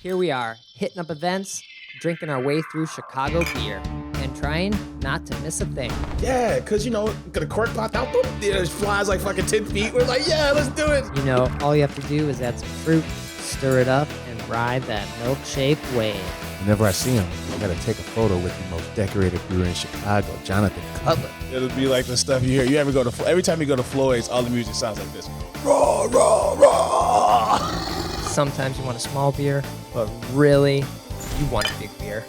Here we are, hitting up events, drinking our way through Chicago beer, and trying not to miss a thing. Yeah, because, the cork popped out, boom, it flies like fucking 10 feet. We're like, yeah, let's do it. All you have to do is add some fruit, stir it up, and ride that milkshake wave. Whenever I see him, I gotta take a photo with the most decorated brewer in Chicago, Jonathan Cutler. It'll be like the stuff you hear. You ever every time you go to Floyd's, all the music sounds like this. Raw, raw, raw. Sometimes you want a small beer, but really, you want a big beer.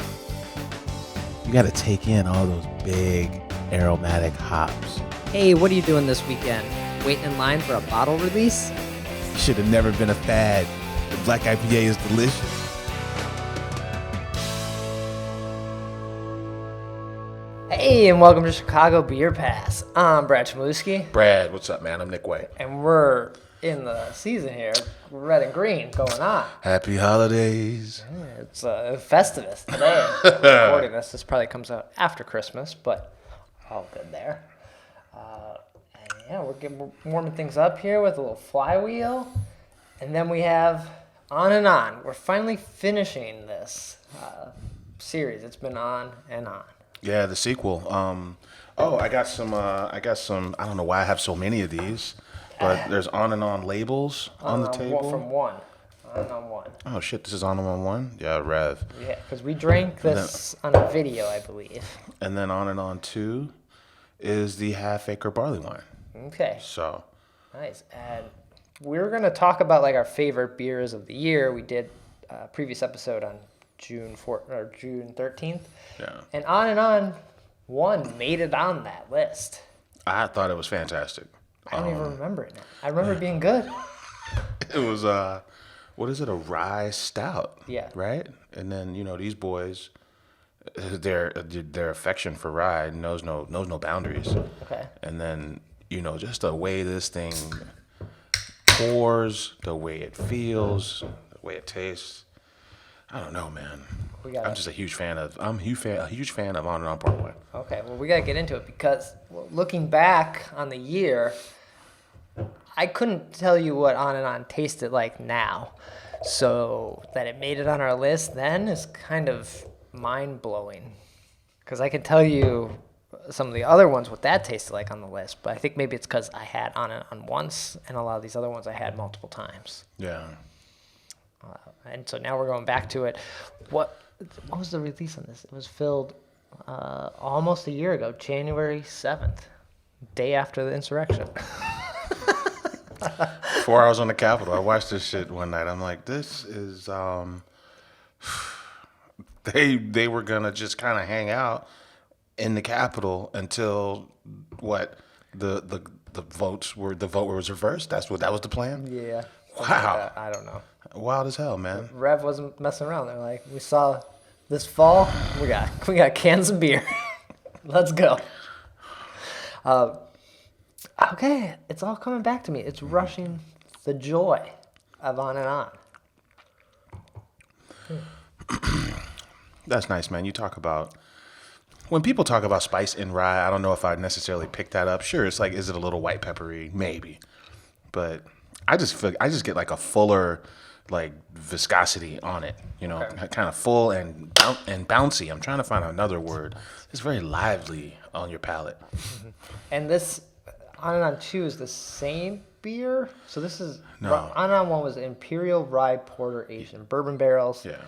You gotta take in all those big aromatic hops. Hey, what are you doing this weekend? Waiting in line for a bottle release? You should have never been a fad. The Black IPA is delicious. Hey, and welcome to Chicago Beer Pass. I'm Brad Chmielewski. Brad, what's up, man? I'm Nik White. And we're in the season here, red and green going on. Happy holidays. Yeah, it's Festivus today. Recording this probably comes out after Christmas, but all good there. We're warming things up here with a little flywheel. And then we have On and On. We're finally finishing this series. It's been on and on. Yeah, the sequel. I got some. I don't know why I have so many of these, but there's On and On labels on the table. From one. On and On one. Oh shit! This is On and On one. Yeah, Rev. Yeah, because we drank this on a video, I believe. And then On and On 2 is the Half Acre barley wine. Okay. So. Nice. And we're gonna talk about like our favorite beers of the year. We did a previous episode on June 13th. Yeah. And On one made it on that list. I thought it was fantastic. I don't even remember it now. I remember it being good. It was what is it? A rye stout. Yeah. Right. And then these boys, their affection for rye knows no boundaries. Okay. And then just the way this thing pours, the way it feels, the way it tastes. I don't know, man. I'm just a huge fan of. I'm a huge fan of On and On Part 1. Okay, well, we gotta get into it because looking back on the year, I couldn't tell you what On and On tasted like now. So that it made it on our list then is kind of mind blowing. Because I can tell you some of the other ones what that tasted like on the list, but I think maybe it's because I had On and On once, and a lot of these other ones I had multiple times. Yeah. And so now we're going back to it. What was the release on this? It was filled almost a year ago, January 7th, day after the insurrection. 4 hours on the Capitol. I watched this shit one night. I'm like, this is they were gonna just kind of hang out in the Capitol until what the vote was reversed. That was the plan. Yeah. Wow. I don't know. Wild as hell, man. Rev wasn't messing around. They're like, we saw this fall. We got cans of beer. Let's go. Okay, it's all coming back to me. It's rushing the joy of On and On. That's nice, man. You talk about when people talk about spice in rye. I don't know if I'd necessarily pick that up. Sure, it's like, is it a little white peppery? Maybe, but I just get like a fuller like viscosity on it. Okay. Kind of full and bouncy. I'm trying to find another word. It's very lively on your palate. Mm-hmm. And this On and On 2 is the same beer. So this is no. On and On 1 was Imperial Rye Porter aged in bourbon barrels. Yeah.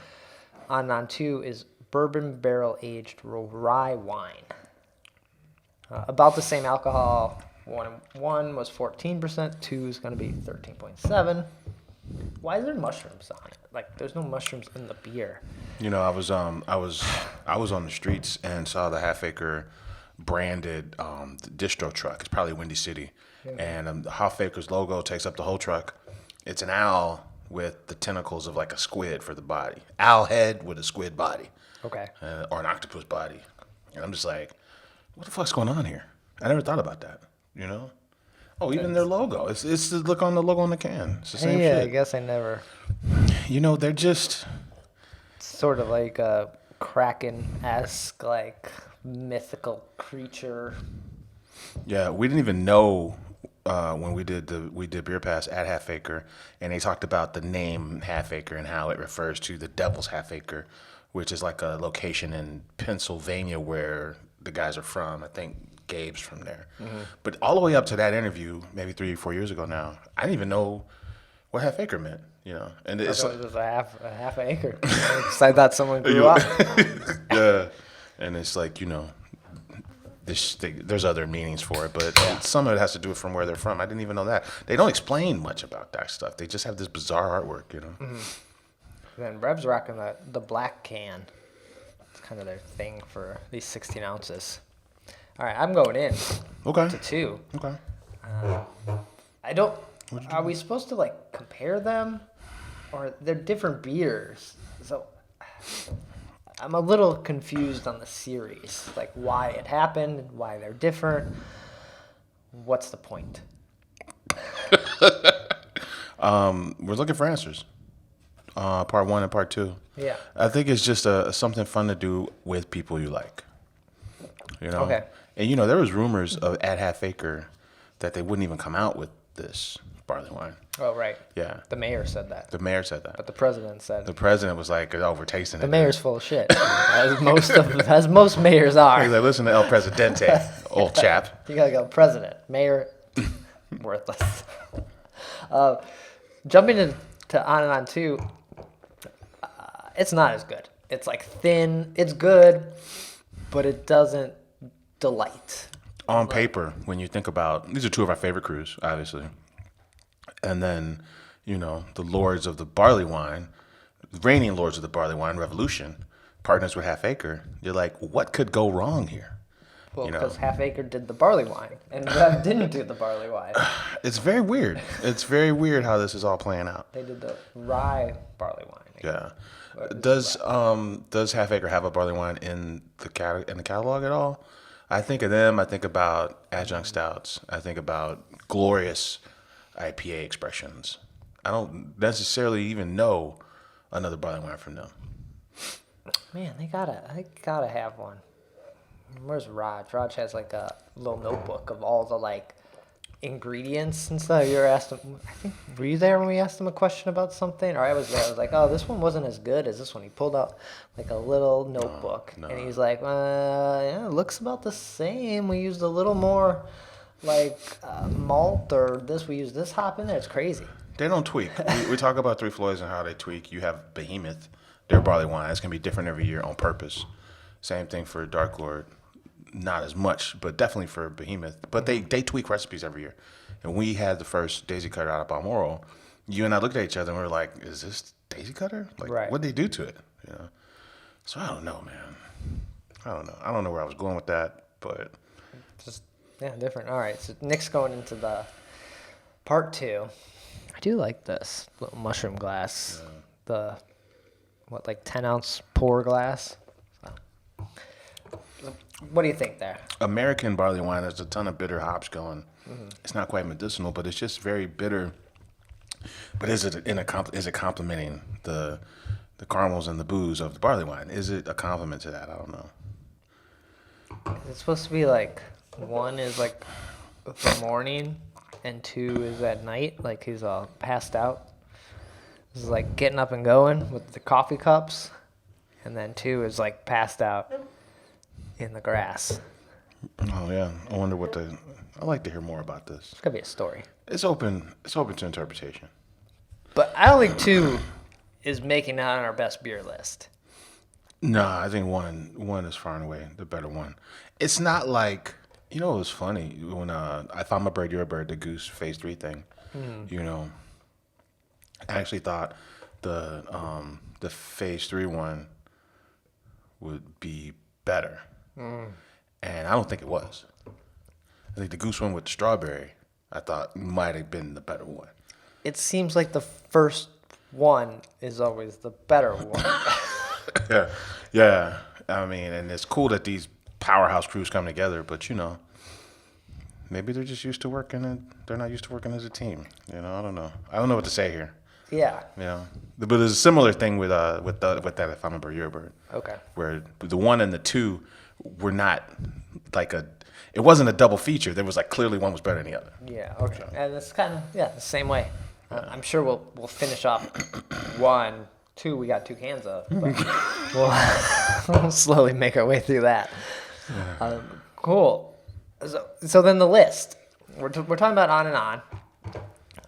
On and On 2 is bourbon barrel aged rye wine. About the same alcohol. One was 14%. 2 is going to be 13.7. Why is there mushrooms on it? Like, there's no mushrooms in the beer. I was on the streets and saw the Half Acre branded distro truck. It's probably Windy City, and the Half Acre's logo takes up the whole truck. It's an owl with the tentacles of like a squid for the body. Owl head with a squid body. Okay. Or an octopus body. And I'm just like, what the fuck's going on here? I never thought about that. Oh, even their logo. It's the look on the logo on the can. It's the same shit. Yeah, I guess I never. They're just sort of like a Kraken-esque, like mythical creature. Yeah, we didn't even know when we did Beer Pass at Half Acre, and they talked about the name Half Acre and how it refers to the Devil's Half Acre, which is like a location in Pennsylvania where the guys are from. I think Gabe's from there. But all the way up to that interview, maybe 3 or 4 years ago now, I didn't even know what Half Acre meant. And it's It was a half an acre. I thought someone grew up. yeah, and it's like there's other meanings for it, but some of it has to do with from where they're from. I didn't even know that. They don't explain much about that stuff. They just have this bizarre artwork, Then Rev's rocking the black can. It's kind of their thing for these 16 ounces. All right, I'm going in Okay. to 2. Okay. I don't. Are we supposed to like compare them, or they're different beers? So I'm a little confused on the series, like why it happened, why they're different. What's the point? We're looking for answers. Part 1 and part 2. Yeah. I think it's just something fun to do with people you like. Okay. And there was rumors of at Half Acre that they wouldn't even come out with this barley wine. Oh right. Yeah. The mayor said that. The mayor said that. But the president said The president was like, "Oh, we're tasting it." the mayor's full of shit, as most mayors He's are. like, "Listen to El Presidente, old chap." You gotta go president, mayor, worthless. Jumping to on and on 2, it's not as good. It's like thin. It's good, but it doesn't delight. On paper, when you think about, these are 2 of our favorite crews, obviously. And then, the lords of the barley wine, reigning lords of the barley wine, Revolution, partners with Half Acre. You're like, what could go wrong here? Well, because Half Acre did the barley wine, and Rev didn't do the barley wine. It's very weird. It's very weird how this is all playing out. They did the rye barley wine. Yeah. Does Half Acre have a barley wine in the catalog at all? I think of them. I think about adjunct stouts. I think about glorious IPA expressions. I don't necessarily even know another barley wine from them. Man, they gotta have one. Where's Raj? Raj has like a little notebook of all the like ingredients and stuff. You ever asked him? I think were you there when we asked him a question about something? Or I was there. I was like, oh, this one wasn't as good as this one. He pulled out like a little notebook, No. and he's like, yeah, it looks about the same. We used a little more like malt, or this. We used this hop in there. It's crazy. They don't tweak. We talk about Three Floyds and how they tweak. You have Behemoth, their barley wine. It's going to be different every year on purpose. Same thing for Dark Lord. Not as much, but definitely for Behemoth. But they tweak recipes every year. And we had the first Daisy Cutter out of Balmoral. You and I looked at each other and we were like, is this Daisy Cutter? Like, Right. What'd they do to it? So I don't know, man. I don't know. I don't know where I was going with that, but... Just different. All right, so Nick's going into the part 2. I do like this little mushroom glass. The 10-ounce pour glass. What do you think there? American barley wine has a ton of bitter hops going. It's not quite medicinal, but it's just very bitter. But is it complementing the caramels and the booze of the barley wine? Is it a compliment to that? I don't know. It's supposed to be like 1 is like the morning and 2 is at night, like he's all passed out. This is like getting up and going with the coffee cups, and then 2 is like passed out in the grass. Oh yeah, I wonder I'd like to hear more about this. It's gonna be a story. It's open to interpretation. But I don't think 2 is making it on our best beer list. No, I think one is far and away the better one. It's not like, it was funny when I found my bird, you're a bird, the Goose Phase 3 thing. I actually thought the Phase 3 one would be better. And I don't think it was. I think the Goose one with the strawberry, I thought might have been the better one. It seems like the first one is always the better one. Yeah. I mean, and it's cool that these powerhouse crews come together, but maybe they're just used to working they're not used to working as a team. I don't know. I don't know what to say here. Yeah. But there's a similar thing with that If I'm a Bird, You're a Bird. Okay. Where the 1 and the 2 were not like It wasn't a double feature. There was like clearly one was better than the other. Yeah, okay. And it's kind of, the same way. I'm sure we'll finish up 1, 2, we got 2 cans of, but we'll slowly make our way through that. Cool. So then the list. We're talking about On and On.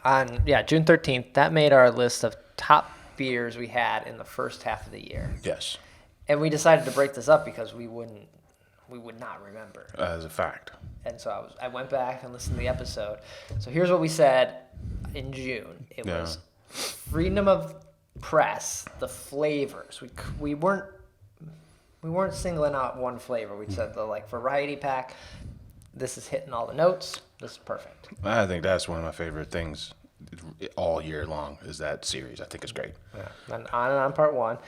On June 13th, that made our list of top beers we had in the first half of the year. Yes, And we decided to break this up because we would not remember. as a fact. And so I went back and listened to the episode. So here's what we said in June. It was freedom of press, the flavors. We weren't singling out one flavor. We said the variety pack. This is hitting all the notes. This is perfect. I think that's one of my favorite things all year long is that series. I think it's great. Yeah. And On part 1.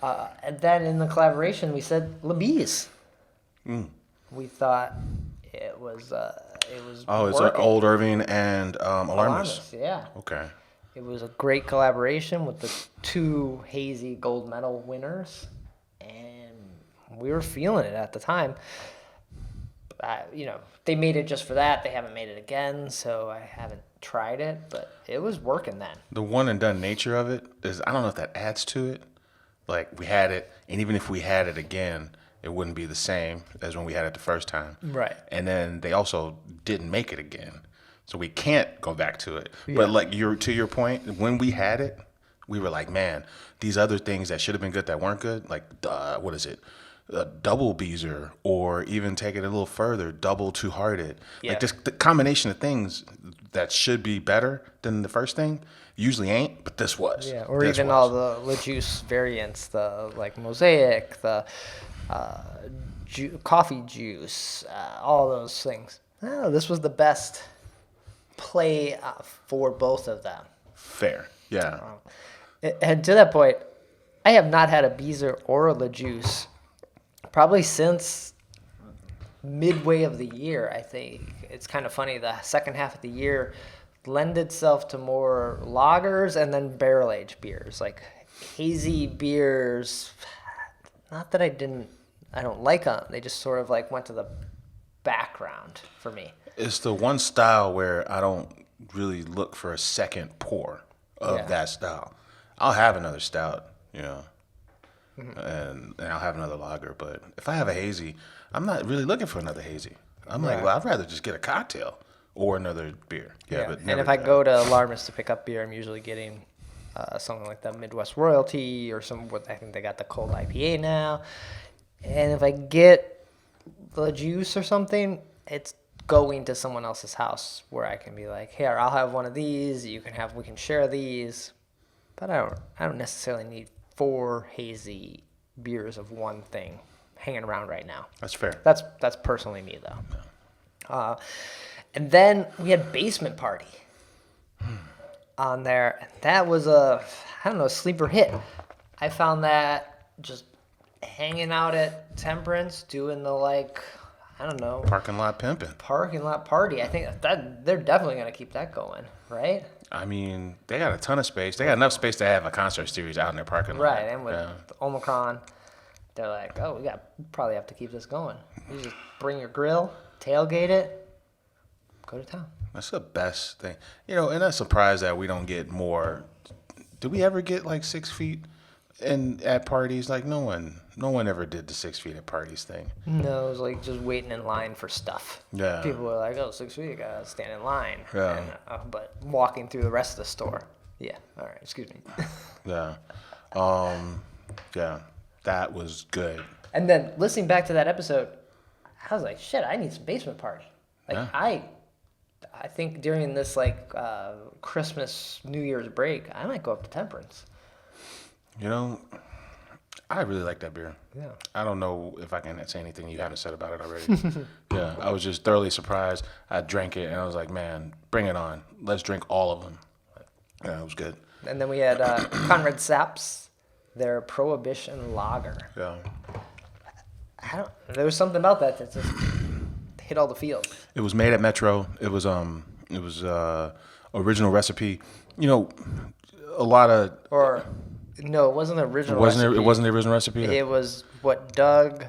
And then in the collaboration, we said LeBees. We thought it was Oh, it's working. Old Irving and Alarmist. Yeah. Okay. It was a great collaboration with the 2 hazy gold medal winners, and we were feeling it at the time. They made it just for that. They haven't made it again, so I haven't tried it, but it was working then. The one and done nature of it is, I don't know if that adds to it. Like, we had it, and even if we had it again, it wouldn't be the same as when we had it the first time. Right. And then they also didn't make it again. So we can't go back to it. Yeah. But to your point, when we had it, we were like, man, these other things that should have been good that weren't good, like, what is it? Double Beezer, or even take it a little further, double Two Hearted. Yeah. Like, just the combination of things that should be better than the first thing usually ain't, but this was. Yeah, or even all the LeJuice variants, the Mosaic, the coffee juice, all those things. Oh, this was the best play for both of them. Fair, yeah. And to that point, I have not had a Beezer or a LeJuice probably since midway of the year, I think. It's kind of funny. The second half of the year lend itself to more lagers and then barrel-aged beers. Like hazy beers, not that I don't like them. They just sort of went to the background for me. It's the one style where I don't really look for a second pour of that style. I'll have another stout, and I'll have another lager. But if I have a hazy, I'm not really looking for another hazy. I'm like, well, I'd rather just get a cocktail or another beer. Yeah. But and if I go to Alarmist to pick up beer, I'm usually getting something like the Midwest Royalty or I think they got the cold IPA now. And if I get the juice or something, it's going to someone else's house where I can be like, here, I'll have one of these. We can share these. But I don't necessarily need 4 hazy beers of one thing hanging around right now. That's fair. That's personally me though. And then we had Basement Party on there. That was a sleeper hit. I found that just hanging out at Temperance, doing the Parking lot pimping. Parking lot party. I think that they're definitely gonna keep that going, right? I mean, they got a ton of space. They got enough space to have a concert series out in their parking lot. Right, and with Omicron, they're like, oh, we probably have to keep this going. You just bring your grill, tailgate it, go to town. That's the best thing. And I'm surprised that we don't get more. Do we ever get 6 feet at parties? Like, no one ever did the 6 feet at parties thing. No, it was just waiting in line for stuff. Yeah. People were like, 6 feet, you gotta stand in line. Yeah. And, but walking through the rest of the store. Yeah, all right, excuse me. Yeah. Yeah, that was good. And then listening back to that episode, I was like, shit, I need some Basement Party. I think during this Christmas, New Year's break, I might go up to Temperance. I really like that beer. Yeah. I don't know if I can say anything you haven't said about it already. Yeah, I was just thoroughly surprised. I drank it, and I was like, man, bring it on. Let's drink all of them. Yeah, it was good. And then we had Conrad Sapps, their Prohibition Lager. Yeah. There was something about that just hit all the feels. It was made at Metro. It was original recipe. A lot of... No, it wasn't the original recipe. It wasn't the original recipe? It was what Doug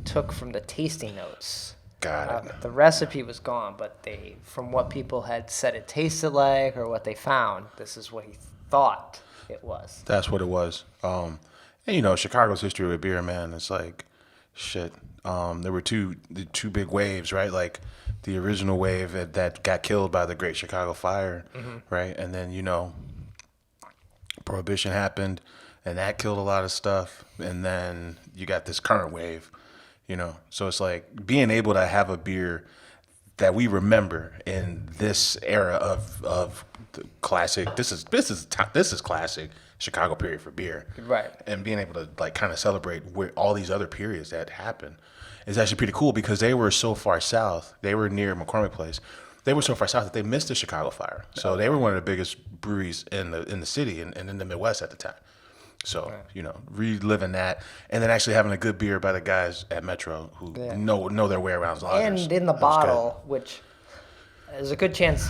took from the tasting notes. Got it. The recipe was gone, but from what people had said it tasted like or what they found, this is what he thought it was. That's what it was. And Chicago's history with beer, man, it's like shit. There were the two big waves, right? Like the original wave that got killed by the Great Chicago Fire, right? And then Prohibition happened, and that killed a lot of stuff. And then you got this current wave, So it's like being able to have a beer that we remember in this era of the classic. This is classic Chicago period for beer, right? And being able to like kind of celebrate all these other periods that happened is actually pretty cool because they were so far south. They were near McCormick Place. They were so far south that they missed the Chicago Fire. So they were one of the biggest breweries in the city and in the Midwest at the time. So, reliving that and then actually having a good beer by the guys at Metro who know their way around lagers. And in the bottle, which there's a good chance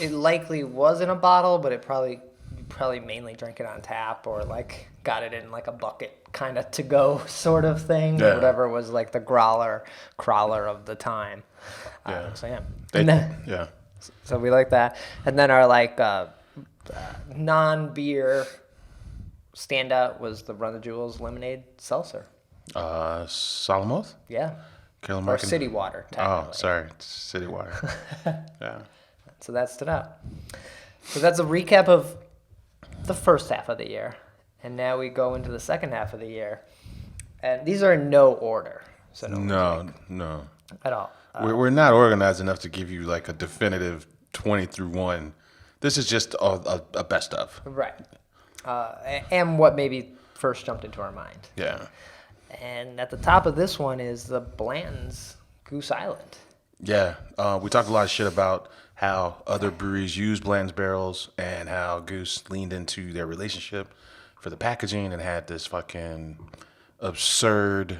it likely was in a bottle, but you probably mainly drank it on tap or like got it in like a bucket kind of to go sort of thing. Yeah. Whatever was like the crawler of the time. So we like that. And then our like non-beer standout was the Run the Jewels lemonade seltzer. Solomoth? Yeah. Carolyn Or Markin? City Water, Oh, technically. sorry. City Water. Yeah. So that stood out. So that's a recap of the first half of the year. And now we go into the second half of the year. And these are in no order. So No. at all. We're not organized enough to give you like a definitive 20 through 1. This is just a best of. Right. And what maybe first jumped into our mind. Yeah. And at the top of this one is the Blanton's Goose Island. Yeah. We talked a lot of shit about how other breweries use Bland's barrels and how Goose leaned into their relationship for the packaging and had this fucking absurd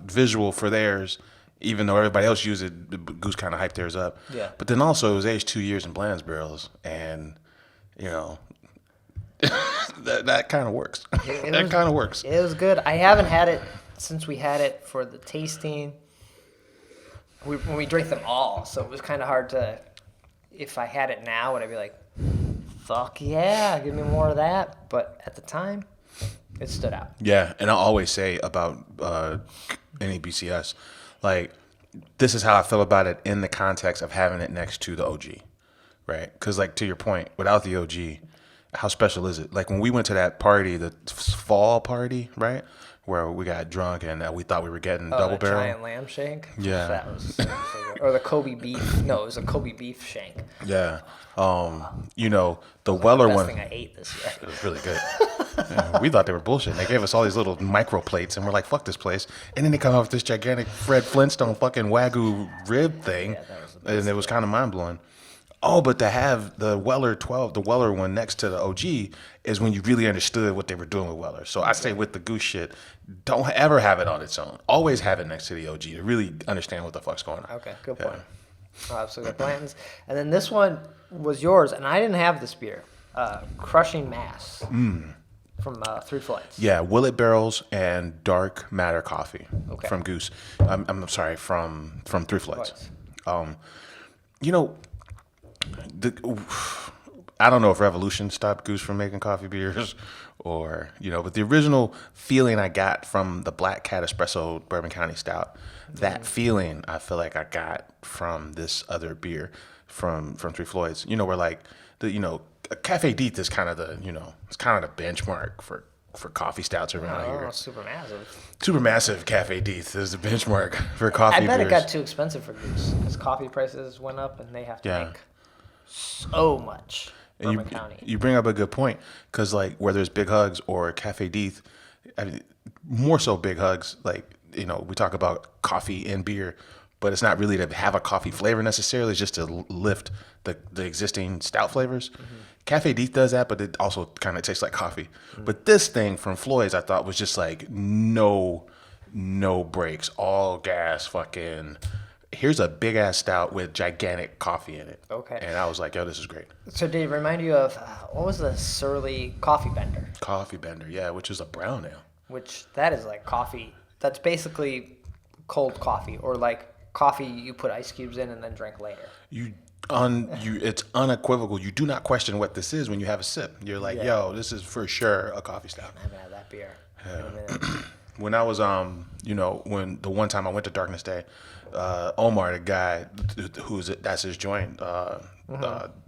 visual for theirs. Even though everybody else used it, Goose kind of hyped theirs up. Yeah. But then also it was aged 2 years in Bland's barrels, and that kind of works. That kind of works. It was good. I haven't had it since we had it for the tasting. When we drank them all, so it was kind of hard to. If I had it now, would I be like, "Fuck yeah, give me more of that"? But at the time, it stood out. Yeah, and I always say about any BCS, like, this is how I feel about it in the context of having it next to the OG, right? Because, like, to your point, without the OG, how special is it? Like, when we went to that party, the fall party, right, where we got drunk and we thought we were getting double barrel. Giant lamb shank. Yeah. That was so good. Or the Kobe beef. No, it was a Kobe beef shank. Yeah. The Weller Best one. thing I ate this year. It was really good. Yeah, we thought they were bullshit. They gave us all these little micro plates, and we're like, "Fuck this place!" And then they come out with this gigantic Fred Flintstone fucking Wagyu rib thing, Yeah, that was the best and it was kind of mind blowing. Oh, but to have the Weller 12, the Weller one next to the OG, is when you really understood what they were doing with Weller. So I say with the Goose shit, don't ever have it on its own. Always have it next to the OG to really understand what the fuck's going on. Okay, good point. So we got Blanton's. And then this one was yours, and I didn't have this beer. Crushing Mass from Three Flights. Yeah, Willet Barrels and Dark Matter Coffee Okay. from Goose. I'm sorry, from Three Flights. I don't know if Revolution stopped Goose from making coffee beers or, but the original feeling I got from the Black Cat Espresso Bourbon County Stout, that feeling I feel like I got from this other beer from Three Floyds, where like Cafe Deeth is kind of it's kind of the benchmark for coffee stouts around here. Oh, super massive. Supermassive Cafe Deeth is the benchmark for coffee I bet beers. it got too expensive for Goose because coffee prices went up and they have to Yeah. make so much. And Bourbon County. you bring up a good point because like whether it's Big Hugs or Cafe Deeth, I mean, more so Big Hugs. Like we talk about coffee and beer, but it's not really to have a coffee flavor necessarily. It's just to lift the existing stout flavors. Mm-hmm. Cafe Deeth does that, but it also kind of tastes like coffee. Mm-hmm. But this thing from Floyd's, I thought was just like no brakes, all gas, fucking. Here's a big ass stout with gigantic coffee in it. Okay. And I was like, yo, this is great. So did it remind you of, what was the Surly Coffee Bender? Coffee Bender, yeah, which is a brown ale. Which that is like coffee. That's basically cold coffee, or like coffee you put ice cubes in and then drink later. It's unequivocal. You do not question what this is when you have a sip. You're like, yo, this is for sure a coffee stout. I haven't had that beer in a minute. When I was when the one time I went to Darkness Day, Omar, the guy that's his joint,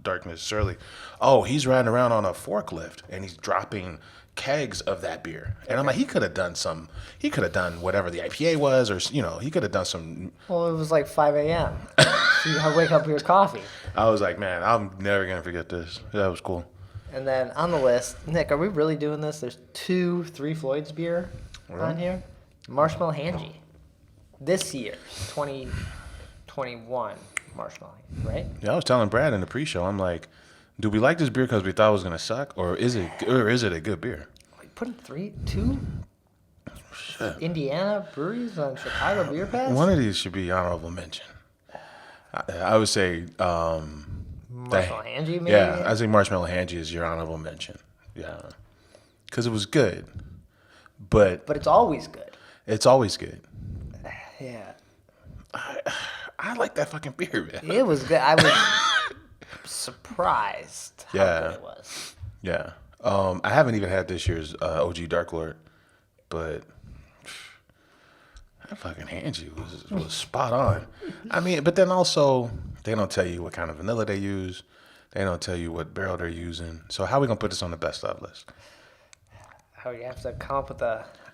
Darkness Surly. Oh, he's riding around on a forklift and he's dropping kegs of that beer. And I'm like, he could have done whatever the IPA was, or he could have done some. Well, it was like 5 a.m. So you gotta wake up with your coffee. I was like, man, I'm never gonna forget this. That was cool. And then on the list, Nick, are we really doing this? There's 2 Three Floyds beer on here. Marshmallow Hangy. This year, 2021 Marshmallow, right? Yeah, I was telling Brad in the pre-show, I'm like, do we like this beer because we thought it was gonna suck, or is it a good beer? We putting 2 Indiana breweries on Chicago Beer Pass? One of these should be honorable mention. I would say Marshmallow Hangy, maybe? Yeah, I think Marshmallow Hangy is your honorable mention. Yeah, because it was good, but it's always good. It's always good. Yeah. I like that fucking beer, man. It was good. I was surprised how good it was. Yeah. I haven't even had this year's OG Dark Lord, but that fucking Hangy was spot on. I mean, but then also, they don't tell you what kind of vanilla they use. They don't tell you what barrel they're using. So how are we going to put this on the best of list? Oh, you have to come up with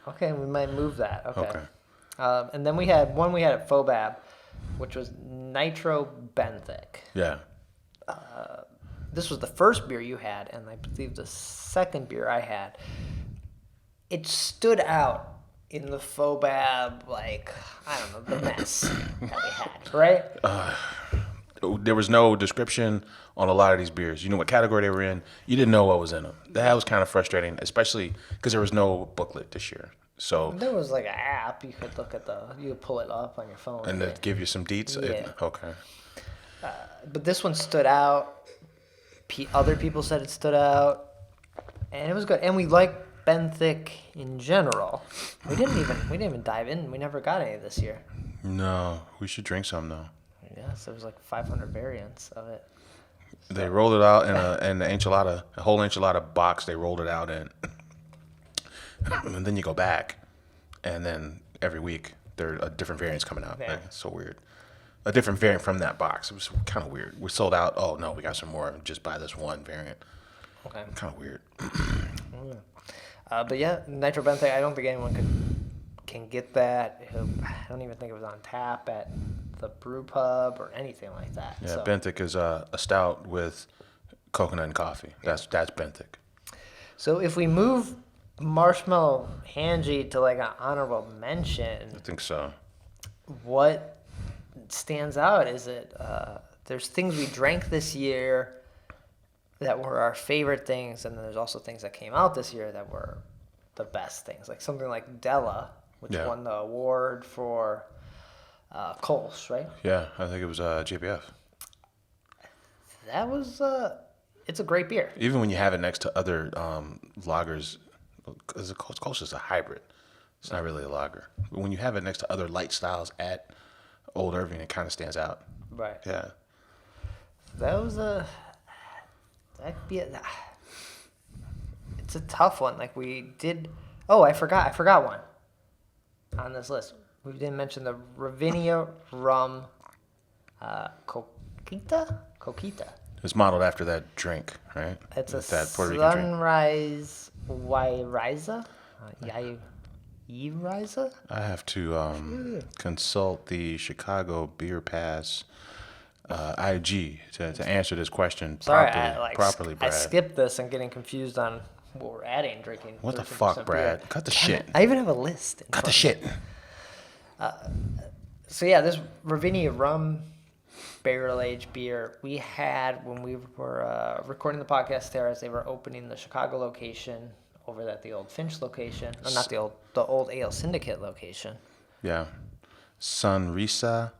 okay, we might move that. Okay. And then we had at Fobab, which was Nitro Benthic. Yeah. This was the first beer you had, and I believe the second beer I had. It stood out in the Fobab, like, I don't know, the mess that we had, right? There was no description on a lot of these beers. You knew what category they were in. You didn't know what was in them. That was kind of frustrating, especially because there was no booklet this year. So there was like an app you could look at you could pull it up on your phone. And to give you some deets? Yeah. Okay. But this one stood out. Other people said it stood out. And it was good. And we liked Benthic in general. We didn't even dive in. We never got any this year. No, we should drink some though. Yes, there was like 500 variants of it. They rolled it out in a whole enchilada box. They rolled it out in, and then you go back, and then every week there are different variants coming out. Yeah. Like, it's so weird. A different variant from that box. It was kind of weird. We sold out. Oh no, we got some more. Just buy this one variant. Okay. Kind of weird. But yeah, Nitro Benthic. I don't think anyone can get that. I don't even think it was on tap at the brew pub or anything like that. Yeah, so. Benthic is a stout with coconut and coffee. That's Benthic. So if we move Marshmallow Hangy to like an honorable mention, I think so. what stands out is there's things we drank this year that were our favorite things, and then there's also things that came out this year that were the best things. Like something like Della, which won the award for Kolsch, right? Yeah, I think it was JPF. That was it's a great beer. Even when you have it next to other lagers, because Kolsch is a hybrid. It's not really a lager. But when you have it next to other light styles at Old Irving, it kind of stands out. Right. Yeah. That was it's a tough one. Like we did. Oh, I forgot one on this list. We didn't mention the Ravinia Rum Coquita. It's modeled after that drink, right? It's a that Puerto Rican drink. Sunrise Wairiza. Yairiza? I have to consult the Chicago Beer Pass IG to answer this question properly, Brad. I skipped this and getting confused on what we're adding, drinking. What the fuck, Brad? Beer. Cut the shit. I even have a list. Cut the shit. So yeah, this Ravinia Rum barrel-aged beer we had when we were recording the podcast there as they were opening the Chicago location over at the old Finch location. Or not the old Ale Syndicate location. Yeah. Sunrisa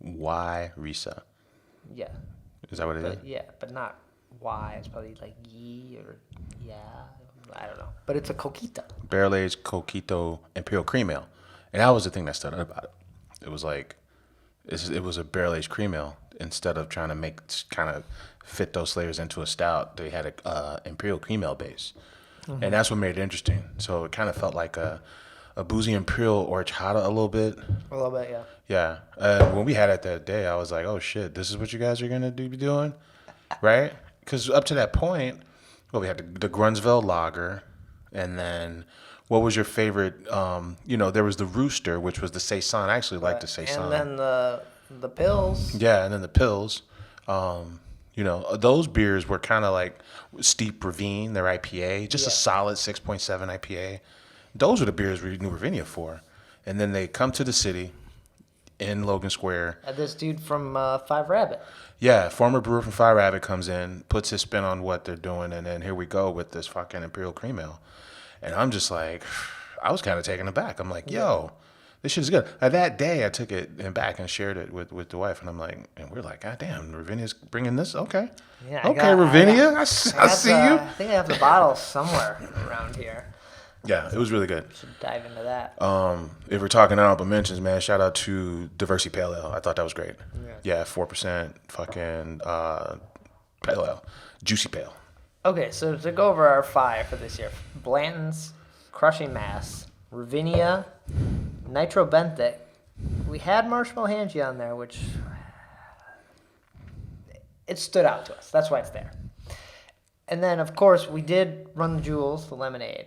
Y Risa. Yeah. Is that what it is? Yeah, but not Y. It's probably like Yi or yeah. I don't know. But it's a coquita. Barrel aged Coquito Imperial Cream Ale. And that was the thing that stood out about it. It was like it was a barrel aged cream ale. Instead of trying to kind of fit those flavors into a stout, they had a imperial cream ale base, and that's what made it interesting. So it kind of felt like a boozy imperial horchata a little bit. A little bit, yeah. Yeah. When we had it that day, I was like, oh shit, this is what you guys are gonna be doing, right? Because up to that point, well, we had the Grunsville Lager, and then what was your favorite? There was the Rooster, which was the Saison. I actually liked the Saison. And then the pills. Yeah, and then the pills. Those beers were kind of like Steep Ravine, their IPA, just a solid 6.7 IPA. Those were the beers we knew Ravinia for. And then they come to the city in Logan Square. This dude from Five Rabbit. Yeah, former brewer from Fire Rabbit comes in, puts his spin on what they're doing, and then here we go with this fucking Imperial Cream Ale. And I'm just like, I was kind of taken aback. I'm like, yo, this shit is good. That day, I took it back and shared it with the wife, and I'm like, and we're like, God damn, Ravinia's bringing this? Okay. Yeah, okay, Ravinia, I see you. I think I have the bottle somewhere around here. Yeah, it was really good. Should dive into that. If we're talking honorable mentions, man, shout out to Diversity Pale Ale. I thought that was great. Yeah, 4% fucking pale ale. Juicy pale. Okay, so to go over our 5 for this year: Blanton's, Crushing Mass, Ravinia, Nitro Benthic. We had Marshmallow Hangy on there, which it stood out to us. That's why it's there. And then, of course, we did run the Jewels, the lemonade.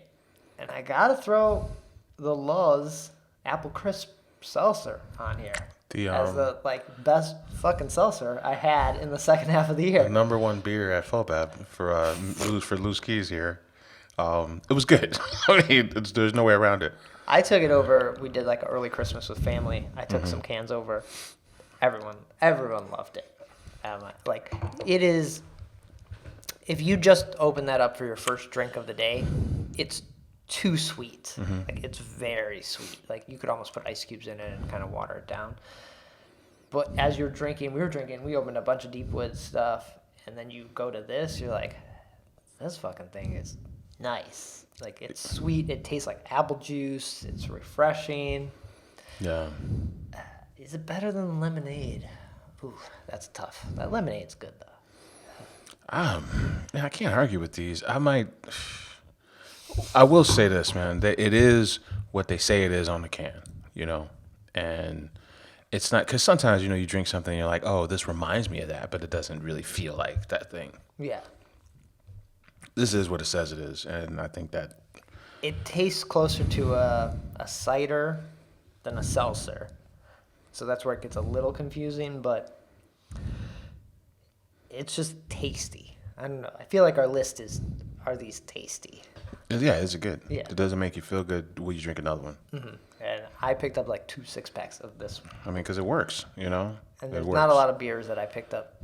And I gotta throw the Luz Apple Crisp Seltzer on here as the best fucking seltzer I had in the second half of the year. The number one beer at Fobab for Loose Keys here. It was good. I mean, there's no way around it. I took it over. We did like an early Christmas with family. I took some cans over. Everyone loved it. It is. If you just open that up for your first drink of the day, it's too sweet. Like, it's very sweet. Like, you could almost put ice cubes in it and kind of water it down. But as you're drinking, we opened a bunch of Deepwood stuff, and then you go to this, you're like, this fucking thing is nice. Like, it's sweet. It tastes like apple juice. It's refreshing. Yeah. Is it better than lemonade? Ooh, that's tough. That lemonade's good, though. I can't argue with these. I will say this, man, that it is what they say it is on the can, and it's not, because sometimes, you drink something and you're like, oh, this reminds me of that, but it doesn't really feel like that thing. Yeah. This is what it says it is, and I think that it tastes closer to a cider than a seltzer. So that's where it gets a little confusing, but it's just tasty. I don't know. I feel like our list are these tasty. Yeah, it's good. Yeah. It doesn't make you feel good when you drink another one. Mm-hmm. And I picked up like 2 6-packs of this one. I mean, because it works, And there's not a lot of beers that I picked up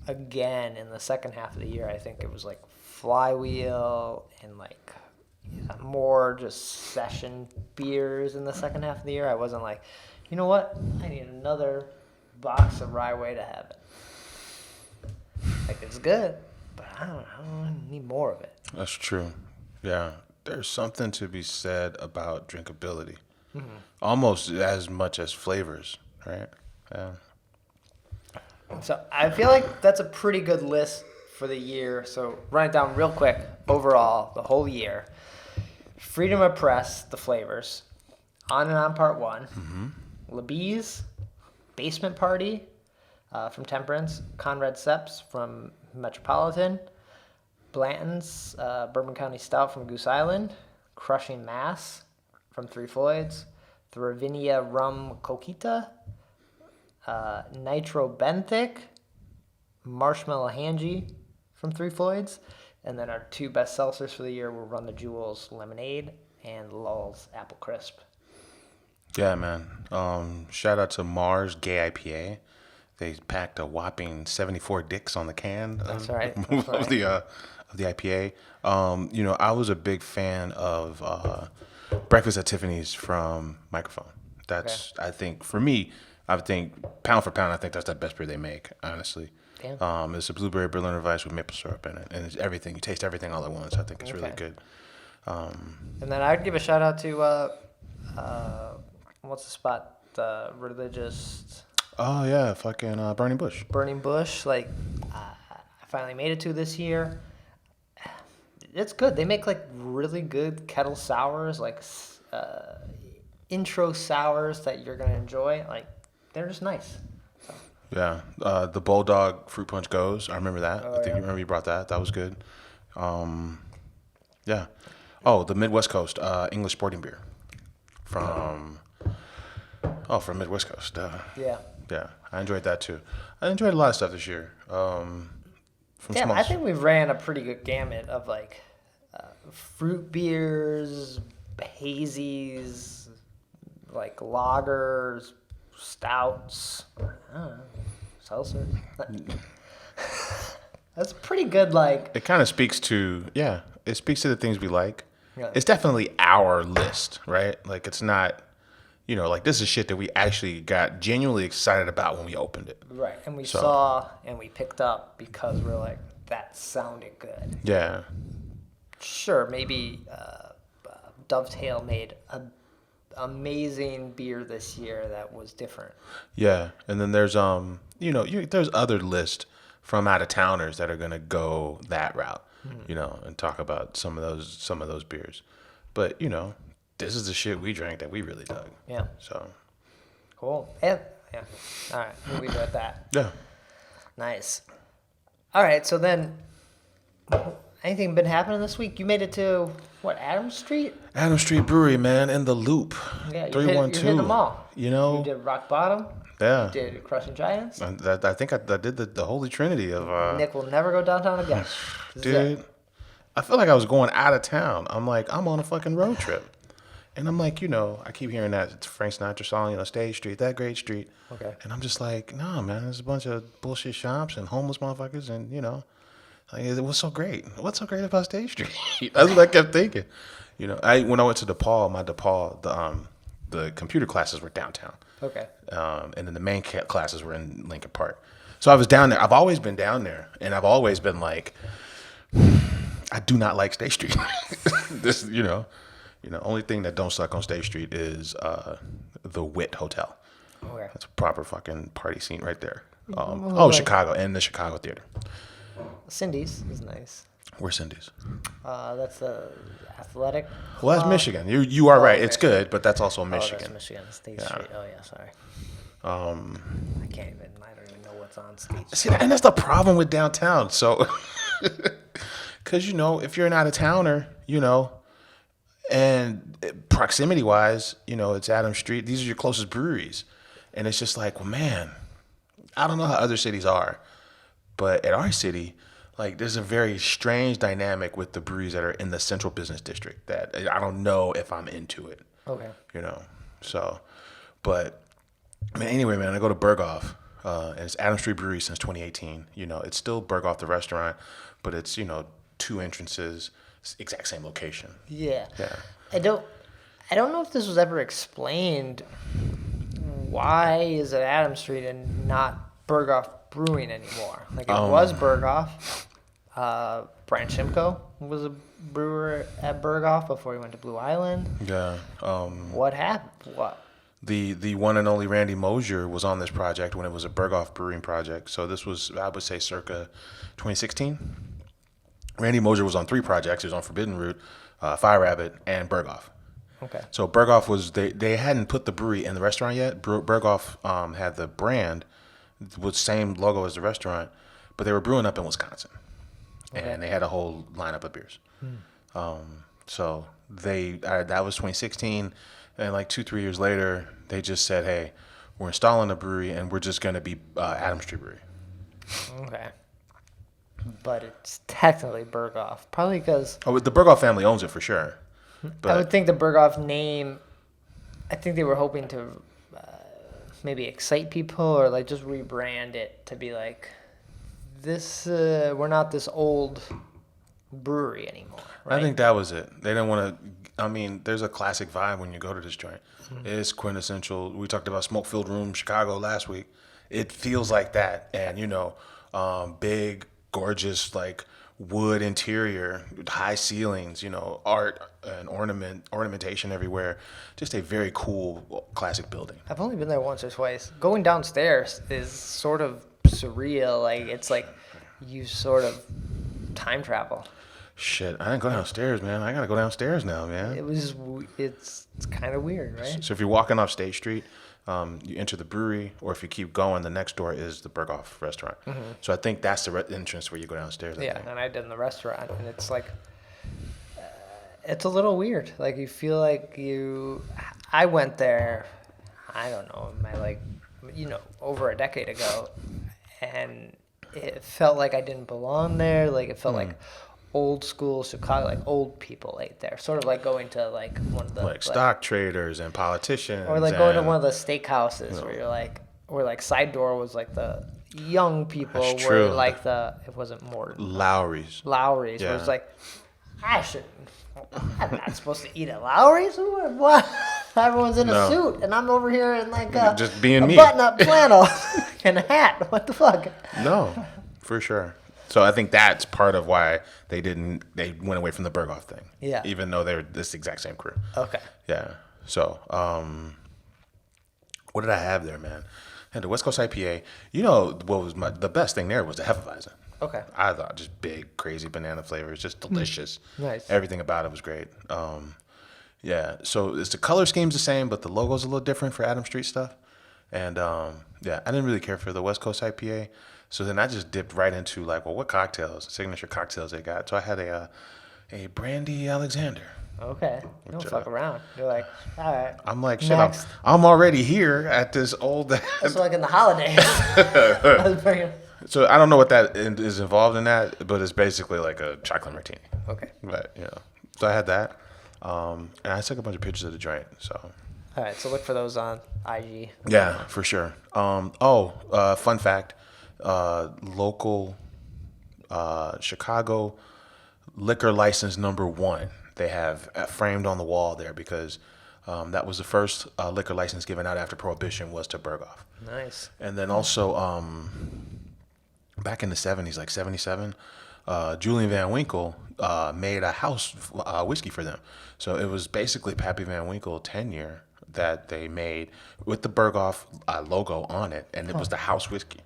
again in the second half of the year. I think it was like Flywheel and like more just session beers in the second half of the year. I wasn't like, you know what? I need another box of Rye Way to have it. Like, it's good, but I don't need more of it. That's true. Yeah. There's something to be said about drinkability. Almost as much as flavors, right? Yeah. So I feel like that's a pretty good list for the year. So run it down real quick. Overall, the whole year. Freedom of Press, the flavors. On and On Part 1. Labie's, Basement Party from Temperance. Conrad Sapps from Metropolitan. Blanton's Bourbon County Stout from Goose Island. Crushing Mass from Three Floyds. The Ravinia Rum Coquita. Nitro Benthic. Marshmallow Hangy from Three Floyds. And then our 2 best seltzers for the year will Run the Jewels Lemonade and Lulz Apple Crisp. Yeah, man. Shout out to Mars Gay IPA. They packed a whopping 74 dicks on the can. That's right. Of the IPA. I was a big fan of Breakfast at Tiffany's from Microphone. That's, okay. I think, for me, pound for pound, I think that's the best beer they make, honestly. Damn. It's a blueberry Berliner Weiss with maple syrup in it, and it's everything. You taste everything all at once. I think it's really good. And then I'd give a shout out to what's the spot the religious Oh yeah, fucking Burning Bush. burning bush. Like, I finally made it to this year. It's good. They make like really good kettle sours, like intro sours that you're gonna enjoy. Like, they're just nice. Yeah, the Bulldog fruit punch goes. I remember that. I think yeah. you remember you brought that. That was good. Yeah. Oh, the Midwest Coast English sporting beer from Midwest Coast. Yeah. Yeah, I enjoyed that too. I enjoyed a lot of stuff this year. Damn, I think we ran a pretty good gamut of like fruit beers, hazies, like lagers, stouts, I don't know, seltzer. That's pretty good. Like, it kind of speaks to it speaks to the things we like. Yeah. It's definitely our list, right? Like it's not, like this is shit that we actually got genuinely excited about when we opened it. right, and we saw and we picked up because we're like, that sounded good. Yeah. Sure, maybe Dovetail made an amazing beer this year that was different. Yeah, and then there's there's other lists from out of towners that are gonna go that route, and talk about some of those beers. But this is the shit we drank that we really dug. Yeah. So Cool. And, yeah. All right, we'll leave it at that. yeah, Nice. All right, so then, anything been happening this week? You made it to, what, Adams Street? Adams Street Brewery, man, in the Loop. Yeah, you're 312. hitting them all. You did Rock Bottom. Yeah. You did Crushing Giants. I think I did the holy trinity of Nick will never go downtown again. This is it. dude. I feel like I was going out of town. I'm like, I'm on a fucking road trip. And I'm like, I keep hearing that Frank Sinatra song, Stage Street, that great street. Okay. And I'm just like, nah, man, there's a bunch of bullshit shops and homeless motherfuckers, and like, what's so great? What's so great about Stage Street? That's what I kept thinking. When I went to DePaul, the computer classes were downtown. Okay. And then the main classes were in Lincoln Park. So I was down there. I've always been down there, and I've always been like, I do not like State Street. This, only thing that don't suck on State Street is the Wit Hotel. Okay. That's a proper fucking party scene right there. like- Chicago, and the Chicago Theater. Cindy's is nice. Where's Cindy's? That's the athletic. Well, that's club. Michigan. You are right. okay. It's good, but that's also Oh, Michigan. that's Michigan. State Street. Oh, yeah, sorry. I can't even, I don't even know what's on State Street. See, and that's the problem with downtown. So, because if you're an out of towner, and proximity wise, it's Adams Street. These are your closest breweries, and it's just like, well, man, I don't know how other cities are, but at our city, like, there's a very strange dynamic with the breweries that are in the central business district that I don't know if I'm into it. Okay. So, but anyway, man, I go to Berghoff, and it's Adams Street Brewery since 2018. It's still Berghoff the restaurant, but it's 2 entrances, exact same location. Yeah. Yeah. I don't know if this was ever explained. Why is it Adams Street and not Berghoff Brewing anymore? Like, it was Berghoff. Brant Shimko was a brewer at Berghoff before he went to Blue Island. Yeah. What happened? What? The one and only Randy Moser was on this project when it was a Berghoff Brewing project. So this was, I would say, circa 2016. Randy Moser was on 3 projects. He was on Forbidden Root, Fire Rabbit, and Berghoff. Okay. So Berghoff was, they hadn't put the brewery in the restaurant yet. Berghoff had the brand with the same logo as the restaurant, but they were brewing up in Wisconsin. Okay. And they had a whole lineup of beers. So that was 2016, and like 2-3 years later, they just said, "Hey, we're installing a brewery, and we're just going to be Adams Street Brewery." Okay. But it's technically Berghoff, probably because Oh, the Berghoff family owns it for sure. But I would think the Berghoff name. I think they were hoping to maybe excite people or like just rebrand it to be like this. We're not this old brewery anymore. Right? I think that was it. They didn't want to. I mean, there's a classic vibe when you go to this joint. It's quintessential. We talked about Smoke Filled Room, Chicago last week. It feels like that, and big, gorgeous, like wood interior, high ceilings, you know, art and ornamentation everywhere. Just a very cool classic building. I've only been there once or twice. Going downstairs is sort of surreal. Like it's like you sort of time travel. Shit, I didn't go downstairs, man. I gotta go downstairs now, man. It's kind of weird, right? So if you're walking off State Street, you enter the brewery, or if you keep going, the next door is the Berghoff Restaurant. So I think that's the entrance where you go downstairs. Yeah, and I did in the restaurant, and it's like, it's a little weird. Like you feel like I went there, I don't know, over a decade ago, and it felt like I didn't belong there. Like it felt like old school Chicago, like old people ate there. Sort of like going to like one of the like stock traders and politicians, or like going to one of the steakhouses where you're like, where like side door was like the young people, That's where true. like it wasn't Morton. Lowry's. Where Yeah. it's like, I'm not supposed to eat at Lowry's. What? Everyone's in a No. suit, and I'm over here in like Just being a me. button-up flannel and a hat. What the fuck? No, for sure. So I think that's part of why they went away from the Berghoff thing. Yeah. Even though they're this exact same crew. Okay. Yeah. So, what did I have there, man? I had the West Coast IPA. You know what was the best thing there was the Hefeweizen. Okay. I thought just big, crazy banana flavors, just delicious. Nice. Everything about it was great. Yeah. So it's the color scheme's the same, but the logo's a little different for Adam Street stuff. And yeah, I didn't really care for the West Coast IPA. So then I just dipped right into like, well, what signature cocktails they got. So I had a Brandy Alexander. Okay. You don't fuck around. You're like, all right. I'm like, shit, Next. I'm already here at this old. That's like in the holidays. So I don't know what that is involved in that, but it's basically like a chocolate martini. Okay. But, you know, so I had that. And I took a bunch of pictures of the joint, so. All right. So look for those on IG. Yeah, for sure. Fun fact, local Chicago liquor license number 1. They have framed on the wall there because that was the first liquor license given out after Prohibition was to Berghoff. Nice. And then also back in the 70s, like 77, Julian Van Winkle made a house whiskey for them. So it was basically Pappy Van Winkle 10-year that they made with the Berghoff logo on it, and it was the house whiskey.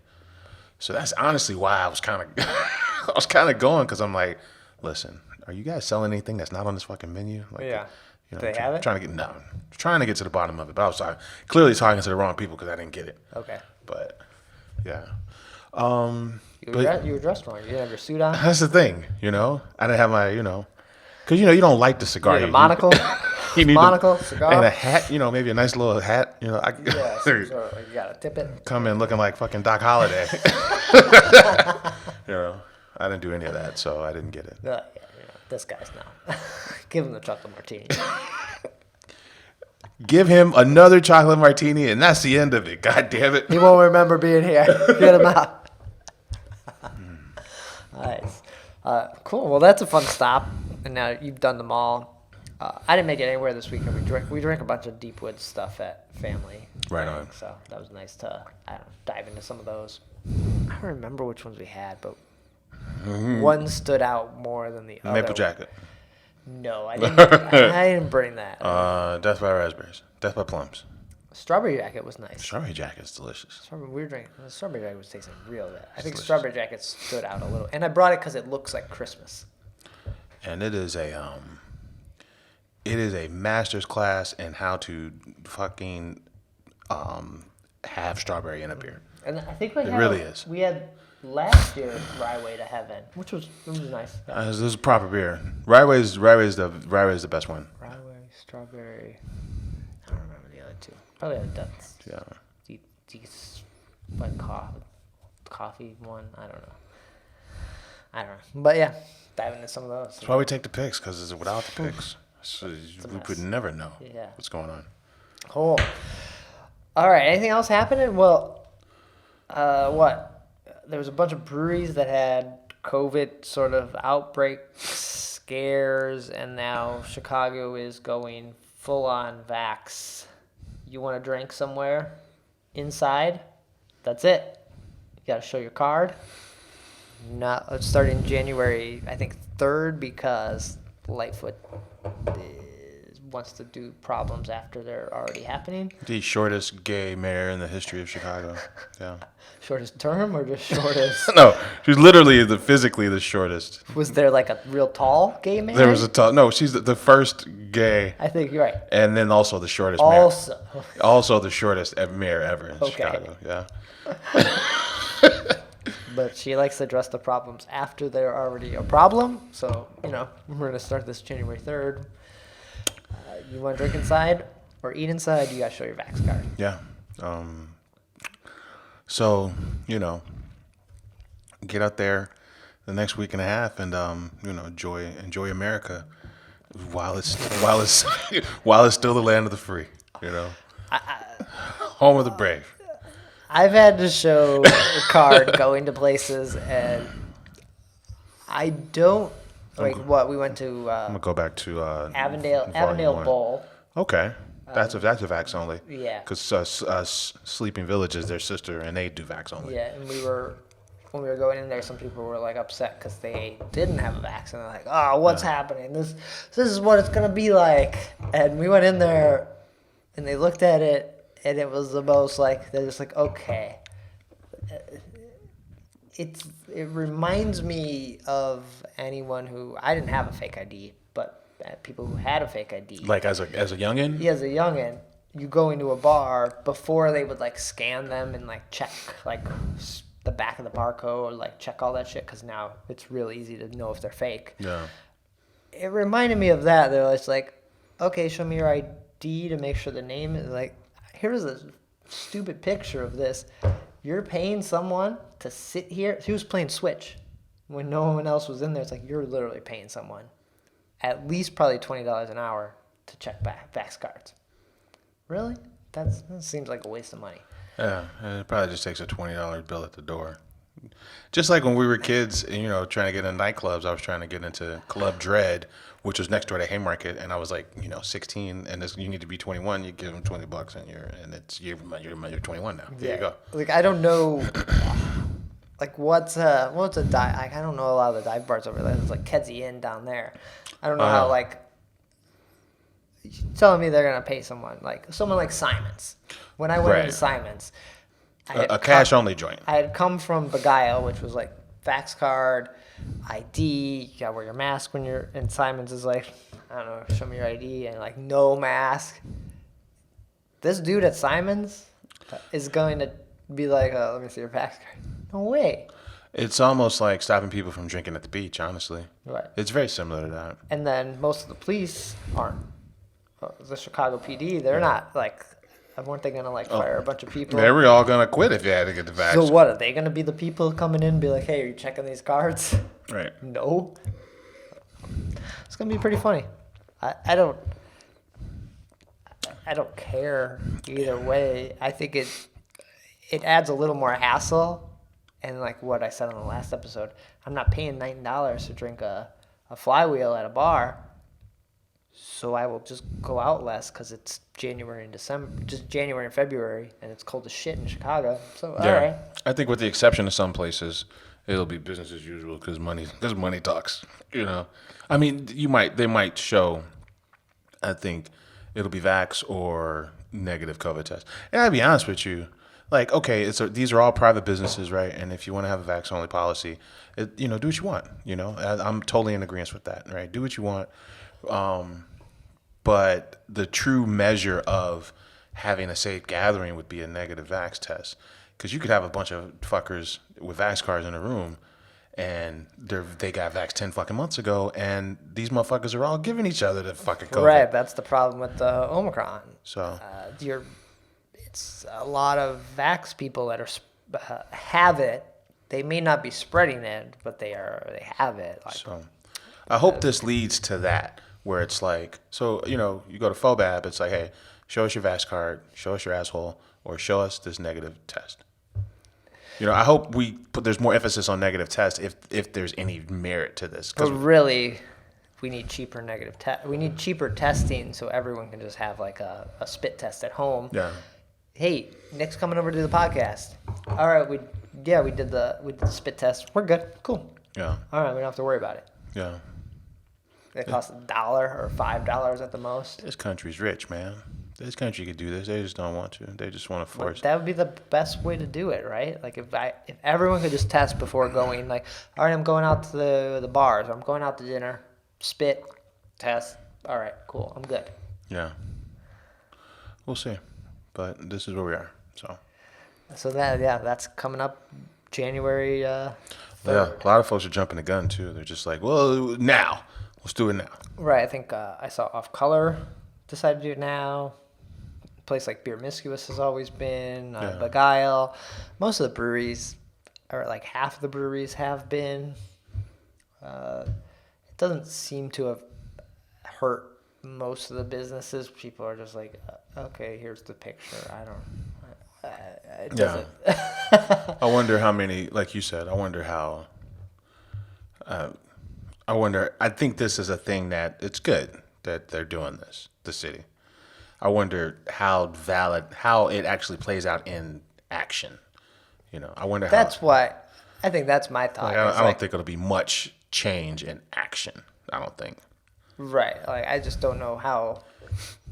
So that's honestly why I was kind of going, because I'm like, listen, are you guys selling anything that's not on this fucking menu? Like, Yeah. You know, Do they have it? trying to get to the bottom of it, but I was clearly talking to the wrong people because I didn't get it. Okay. But yeah. You were dressed wrong. You didn't have your suit on. That's the thing, you know. I didn't have my, because you don't light the cigar. You had a monocle. You need Monocle, cigar. and a hat. Maybe a nice little hat. Yeah. Some sort of, you gotta tip it. Come in looking like fucking Doc Holliday. I didn't do any of that, so I didn't get it. Yeah, this guy's now. Give him the chocolate martini. Give him another chocolate martini, and that's the end of it. God damn it. He won't remember being here. Get him out. Nice. Cool. Well, that's a fun stop. And now you've done them all. I didn't make it anywhere this weekend. We drank a bunch of Deepwood stuff at family. Right on. So that was nice to dive into some of those. I don't remember which ones we had, but one stood out more than the other. Maple Jacket. No, I didn't. I didn't bring that. Death by Raspberries. Death by Plums. Strawberry Jacket was nice. Strawberry Jacket's delicious. We were drinking. The Strawberry Jacket was tasting real good. I think Strawberry Jacket stood out a little, and I brought it because it looks like Christmas. And it is a master's class in how to fucking have strawberry in a beer. And I think we had last year's Rye Way to Heaven, which was nice. This is a proper beer. Rye Way is the best one. Rye Way, strawberry. I don't remember the other two. Probably had a Yeah. like coffee one. I don't know. But yeah, dive into some of those. That's why we take the picks, because without the picks, we would never know what's going on. Cool. All right. Anything else happening? Well, what? There was a bunch of breweries that had COVID sort of outbreak scares, and now Chicago is going full on vax. You want to drink somewhere inside? That's it. You got to show your card. not starting January, I think 3rd, because Lightfoot wants to do problems after they're already happening. The shortest gay mayor in the history of Chicago. Yeah. Shortest term or just shortest? No, she's literally physically the shortest. Was there like a real tall gay man? There was a tall. No, she's the first gay. I think you're right. And then also the shortest Also. mayor. Also the shortest mayor ever in Okay. Chicago. Yeah. But she likes to address the problems after they're already a problem. So, we're going to start this January 3rd. You want to drink inside or eat inside, you got to show your vax card. Yeah. So, get out there the next week and a half and, enjoy America while it's still the land of the free, home of the brave. I've had to show a card going to places, and I don't we went to I'm gonna go back to Avondale Bowl. Okay, that's a vax only. Yeah. Because Sleeping Village is their sister, and they do vax only. Yeah, and when we were going in there, some people were like upset because they didn't have a vax, and they're like, "Oh, what's happening? This is what it's gonna be like." And we went in there, and they looked at it. And it was the most like, they're just like, okay. It reminds me of anyone who, I didn't have a fake ID, but people who had a fake ID. Like as a youngin'? Yeah, as a youngin', you go into a bar, before they would like scan them and like check like the back of the barcode, or like check all that shit, because now it's real easy to know if they're fake. Yeah. It reminded me of that. They're just like, okay, show me your ID to make sure the name is like, here's a stupid picture of this. You're paying someone to sit here. He was playing Switch when no one else was in there. It's like, you're literally paying someone at least probably $20 an hour to check vax cards. Really? That seems like a waste of money. Yeah, and it probably just takes a $20 bill at the door. Just like when we were kids, trying to get into nightclubs, I was trying to get into Club Dread, which was next door to Haymarket, and I was like, 16, and you need to be 21. You give them $20, and you're 21 now. There you go. Like, I don't know, like what's a dive? Like, I don't know a lot of the dive bars over there. There's like Kedzie Inn down there. I don't know how like. Telling me they're gonna pay someone like Simon's. When I went into Simon's, a cash only joint. I had come from Beguile, which was like fax card, ID. You gotta wear your mask when you're in Simon's. Is like, I don't know, show me your ID, and like no mask. This dude at Simon's is going to be like, oh, let me see your fax card. No way. It's almost like stopping people from drinking at the beach. Honestly, Right. It's very similar to that. And then most of the police aren't. The Chicago PD, they're not like. Weren't they gonna like fire a bunch of people? They were all gonna quit if you had to get the vax. So what, are they gonna be the people coming in and be like, hey, are you checking these cards? Right. No. It's gonna be pretty funny. I don't care either way. I think it adds a little more hassle, and like what I said on the last episode, I'm not paying $19 to drink a flywheel at a bar. So I will just go out less because it's January and February, and it's cold as shit in Chicago. So all right. I think with the exception of some places, it'll be business as usual because money talks. I mean, they might show. I think it'll be vax or negative COVID test. And I'll be honest with you, like, okay, these are all private businesses, right? And if you want to have a vax only policy, do what you want. I'm totally in agreement with that, right? Do what you want. But the true measure of having a safe gathering would be a negative vax test. Because you could have a bunch of fuckers with vax cards in a room, and they got vaxxed 10 fucking months ago, and these motherfuckers are all giving each other the fucking COVID. Right, that's the problem with the Omicron. So it's a lot of vax people that are have it. They may not be spreading it, but they have it. Like, so I hope this leads to that, where it's like, so, you go to FOBAB, it's like, hey, show us your vax card, show us your asshole, or show us this negative test. I hope there's more emphasis on negative tests if there's any merit to this. But really, we need cheaper negative test. We need cheaper testing so everyone can just have like a spit test at home. Yeah. Hey, Nick's coming over to the podcast. All right, Yeah, we did the spit test. We're good. Cool. Yeah. All right, we don't have to worry about it. Yeah. It costs $1 or $5 at the most. This country's rich, man. This country could do this. They just don't want to. They just want to force. But that would be the best way to do it, right? Like if everyone could just test before going, like, all right, I'm going out to the bars, or I'm going out to dinner, spit, test. All right, cool, I'm good. Yeah. We'll see, but this is where we are. So that's coming up January. 3rd. Yeah, a lot of folks are jumping the gun too. They're just like, well, now, let's do it now. Right, I think I saw Off Color decided to do it now. A place like Beer Miscuous has always been. Beguile. Most of the breweries, or like half of the breweries, have been. It doesn't seem to have hurt most of the businesses. People are just like, okay, here's the picture. I don't. It doesn't. I wonder how many, like you said. I wonder how. I think this is a thing that it's good that they're doing this. The city. I wonder how it actually plays out in action. I wonder how. That's what I think. That's my thought. Like, I don't think it'll be much change in action. I don't think. Right. Like I just don't know how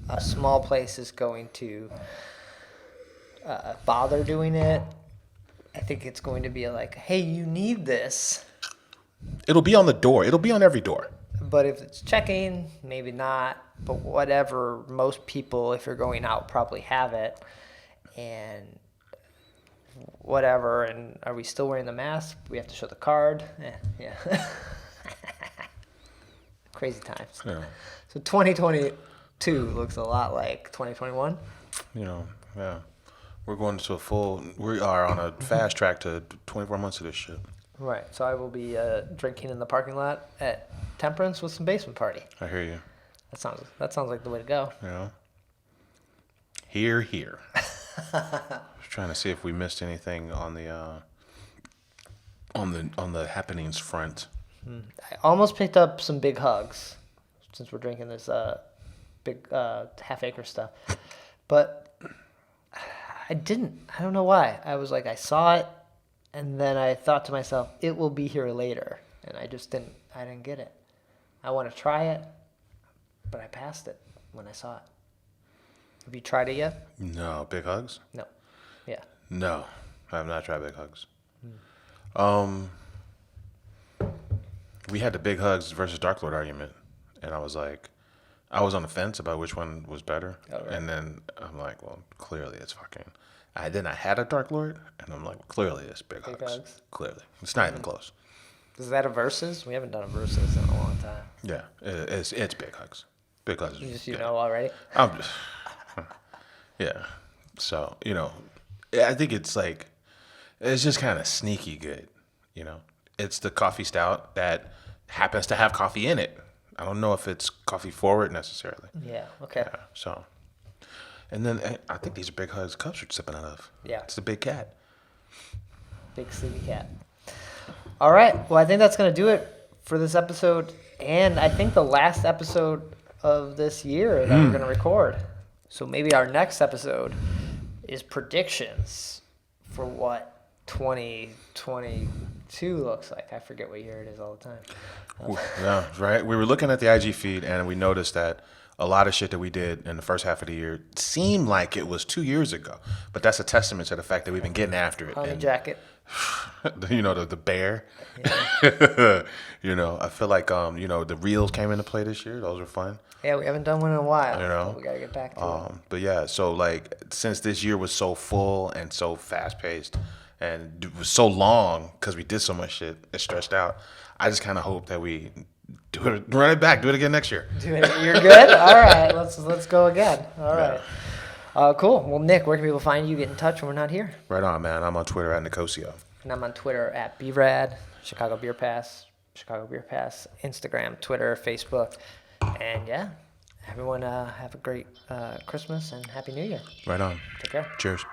a small place is going to bother doing it. I think it's going to be like, hey, you need this. It'll be on the door. It'll be on every door. But if it's checking, maybe not. But whatever, most people, if you're going out, probably have it. And whatever. And are we still wearing the mask? We have to show the card. Yeah. Crazy times. Yeah. So 2022 looks a lot like 2021. Yeah. We're going to we are on a fast track to 24 months of this shit. Right. So I will be drinking in the parking lot at Temperance with some basement party. I hear you. That sounds like the way to go. Here. Just trying to see if we missed anything on the happenings front. I almost picked up some big hugs since we're drinking this big half acre stuff, but I didn't. I don't know why. I was like, I saw it, and then I thought to myself, it will be here later, and I just didn't. I didn't get it. I want to try it, but I passed it when I saw it. Have you tried it yet? No, big hugs? No. Yeah. No, I have not tried big hugs. We had the big hugs versus Dark Lord argument, and I was on the fence about which one was better. Oh, right. And then I'm like, well, clearly it's fucking. I had a Dark Lord, and I'm like, well, clearly it's big hugs. Clearly, it's not even close. Is that a versus? We haven't done a versus in a long time. Yeah, it's big hugs. Big hugs. You know already. I'm just. Yeah. So I think it's just kind of sneaky good. It's the coffee stout that happens to have coffee in it. I don't know if it's coffee forward necessarily. Yeah. Okay. Yeah, so, and then I think these are big hugs cups you're sipping out of. Yeah. It's the big cat. Big sleepy cat. All right. Well, I think that's going to do it for this episode, and I think the last episode of this year that we're going to record. So maybe our next episode is predictions for what 2022 looks like. I forget what year it is all the time. Yeah, right. We were looking at the IG feed and we noticed that a lot of shit that we did in the first half of the year seemed like it was 2 years ago. But that's a testament to the fact that we've been getting after it. Honey jacket. The bear. Yeah. I feel like the reels came into play this year. Those were fun. Yeah, we haven't done one in a while. We gotta get back to it. But yeah, so since this year was so full and so fast paced and it was so long because we did so much shit, it's stretched out. I just kind of hope that we run it back, do it again next year. You're good. All right, let's go again. All right. Cool. Well, Nick, where can people find you? Get in touch when we're not here. Right on, man. I'm on Twitter at Nicosio. And I'm on Twitter at BRAD, Chicago Beer Pass, Instagram, Twitter, Facebook. And yeah, everyone have a great Christmas and Happy New Year. Right on. Take care. Cheers.